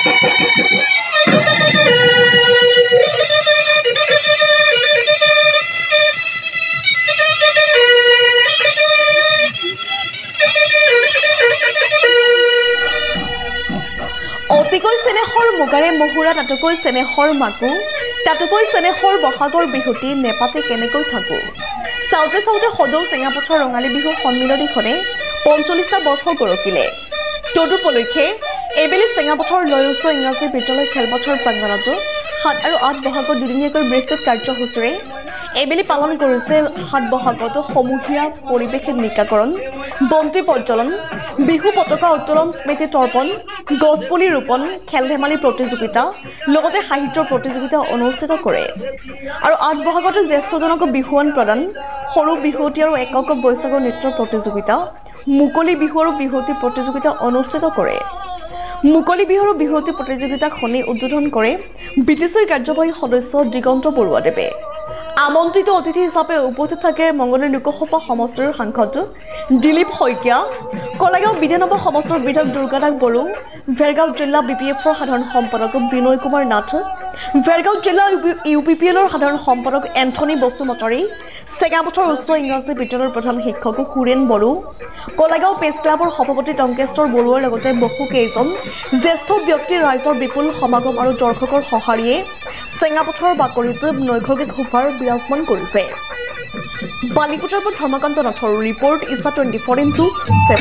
অতিকৈ চেনেহৰ মুগাৰে মহুৰা তাতকৈ চেনেহৰ মাকো তাতকৈ চেনেহৰ বহাগৰ বিহুটি নেপাতে কেনেকৈ থাকো চাউতে চাউতে সদৌ চেঙাপথাৰ ৰঙালী বিহু সন্মিলনীখনে ৪৫টা বৰ্ষ গৰকিলে তদুপলক্ষে এইবেলি চেঙাপথাৰ লয়ুচ্চ ইংৰাজী বিদ্যালয় খেলপথাৰ প্ৰাংগণত ৭ আৰু ৮ বহাগত দুদিনীয়াকৈ বিস্তৃত কাৰ্যসূচীৰে এইবেলি পালন কৰিছে ৭ বহাগত সমূহীয়া পৰিৱেশ নিকাকৰণ বন্তি প্ৰজ্বলন বিহু পতাকা উত্তোলন স্মৃতি তৰ্পণ গছপুলি ৰোপণ খেল ধেমালি প্ৰতিযোগিতা লগতে সাহিত্য প্ৰতিযোগিতা অনুষ্ঠিত কৰে আৰু ৮ বহাগত জ্যেষ্ঠজনক বিহুৱান প্ৰদান সৰু বিহুৱতী আৰু একক বৈশাগৰ নৃত্য প্ৰতিযোগিতা মুকলি বিহু আৰু বিহুৱতী প্ৰতিযোগিতা অনুষ্ঠিত কৰে মুকলি বিহু আৰু বিহুৱতী প্ৰতিযোগিতাখনি উদ্বোধন কৰে বিটিচিৰ কাৰ্যবাহী সদস্য দিগন্ত বৰুৱাদেৱে আমন্ত্ৰিত অতিথি হিচাপে উপস্থিত থাকে মংগলদৈ লোকসভা সমষ্টিৰ সাংসদ দিলীপ শইকীয়া কলাগাঁও বিধানসভা সমষ্টিৰ বিধায়ক দুৰ্গাদাস বড়ো ভেৰগাঁও জিলা বিপিএফৰ সাধাৰণ সম্পাদক বিনয় কুমাৰ নাথ ভেৰগাঁও জিলা ইউপিপিএলৰ সাধাৰণ সম্পাদক এন্থনী বসুমতাৰী চেঙাপথাৰ উচ্চ ইংৰাজী বিদ্যালয়ৰ প্ৰধান শিক্ষক সুৰেণ বড়ো কলাগাঁও প্ৰেছ ক্লাবৰ সভাপতি টংকেশ্বৰ বৰুৱাৰ লগতে বহুকেইজন জ্যেষ্ঠ ব্যক্তি ৰাইজৰ বিপুল সমাগম আৰু দৰ্শকৰ সঁহাৰিয়ে চেঙাপথাৰৰ বাকৰিত নৈসৰ্গিক শোভাৰ বিৰাজমান কৰিছে বালিপুটাৰ পৰা ধৰ্মকান্ত নাথৰ ৰিপৰ্ট ইছা 24x7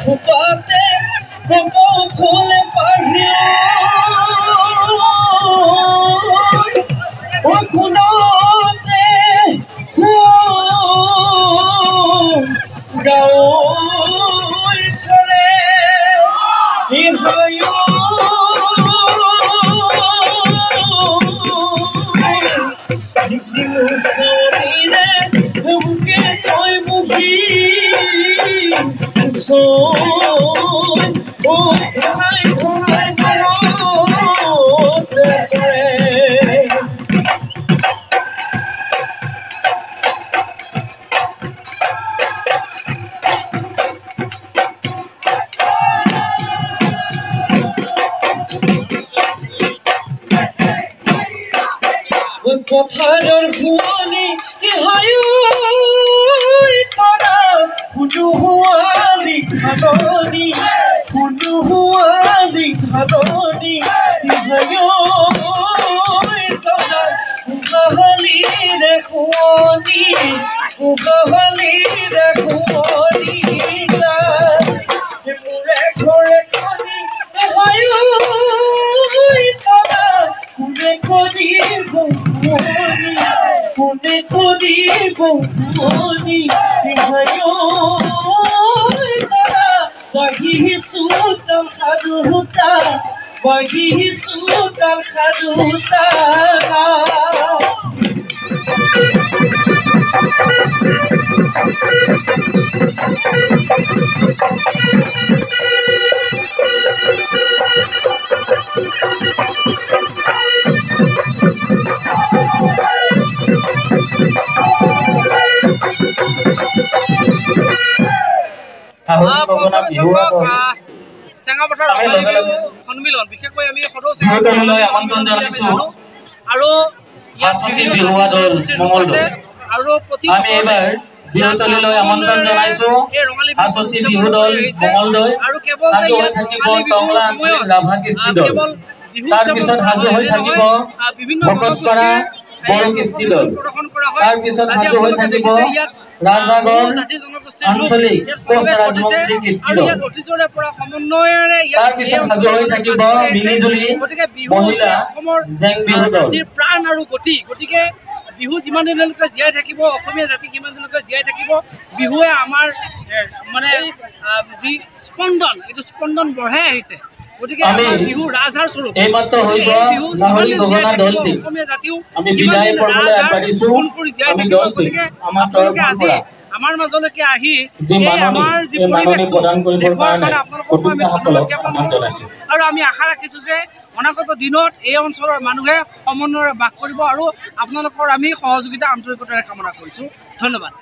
খুপাতে কপৌ ফুল পাহিও শুনতে গাঁৱৰে ইহায়ো চৰিৰে বুকে তই বহি So, oh, ঘাই ঘাই মনতে পথাৰৰ শুৱনি ইহায়ো তৰা ফুটুহুৱালি ঘাটনি ইহায়ো তৰা উগহলিৰে শুৱনি মোৰে ঘৰে কণি ইহায়ো তৰা কোনে কৰিব শুৱনি ইহায়ো তৰা বাঢ়িছো তাৰ সাধুতা চেঙাপথাৰ ৰঙালী বিহু সন্মিলন বিশেষকৈ আমি সদৌ চেঙাপথাৰলৈ আমন্ত্ৰণ জনাইছো আৰু ইয়াত আছে আৰু প্ৰতি বছৰে বিহুতলিলৈ আমন্ত্ৰণ জনাইছো এই ৰঙালী বিহু মঙলদৈ আৰু কেৱল যে ইয়াত ৰঙালী বিহুৰ সময়ত কেৱল বিহু উদযাপন সাজু হৈ থাকিব বিভিন্ন জনগোষ্ঠীৰ প্ৰদৰ্শন কৰা হয় আজি আপোনালোকে দেখিছে ইয়াত জাতি জনগোষ্ঠীৰ আঞ্চলিক আৰু ইয়াত অতীজৰে পৰা সমন্বয়েৰে ইয়াত গতিকে বিহু হৈছে অসমৰ জাতিৰ প্ৰাণ আৰু গতি গতিকে বিহু যিমান দিনলৈকে জীয়াই থাকিব অসমীয়া জাতি সিমান দিনলৈকে জীয়াই থাকিব বিহুৱে আমাৰ মানে যি স্পন্দন এইটো স্পন্দন বঢ়াই আহিছে গতিকে বিহু ৰাজহাড় স্বৰূপ বিহু অসমীয়া জাতিও জীয়াই থাকিব গতিকে আপোনালোকে আজি আমাৰ মাজলৈকে আহি আমাৰ যি পৰিৱেশটো দেখুৱাৰ কাৰণে আপোনালোকক আমি ধন্যবাদ জ্ঞাপন কৰিছোঁ আৰু আমি আশা ৰাখিছোঁ যে অনাগত দিনত এই অঞ্চলৰ মানুহে সমন্বয়েৰে বাস কৰিব আৰু আপোনালোকৰ আমি সহযোগিতা আন্তৰিকতাৰে কামনা কৰিছোঁ ধন্যবাদ।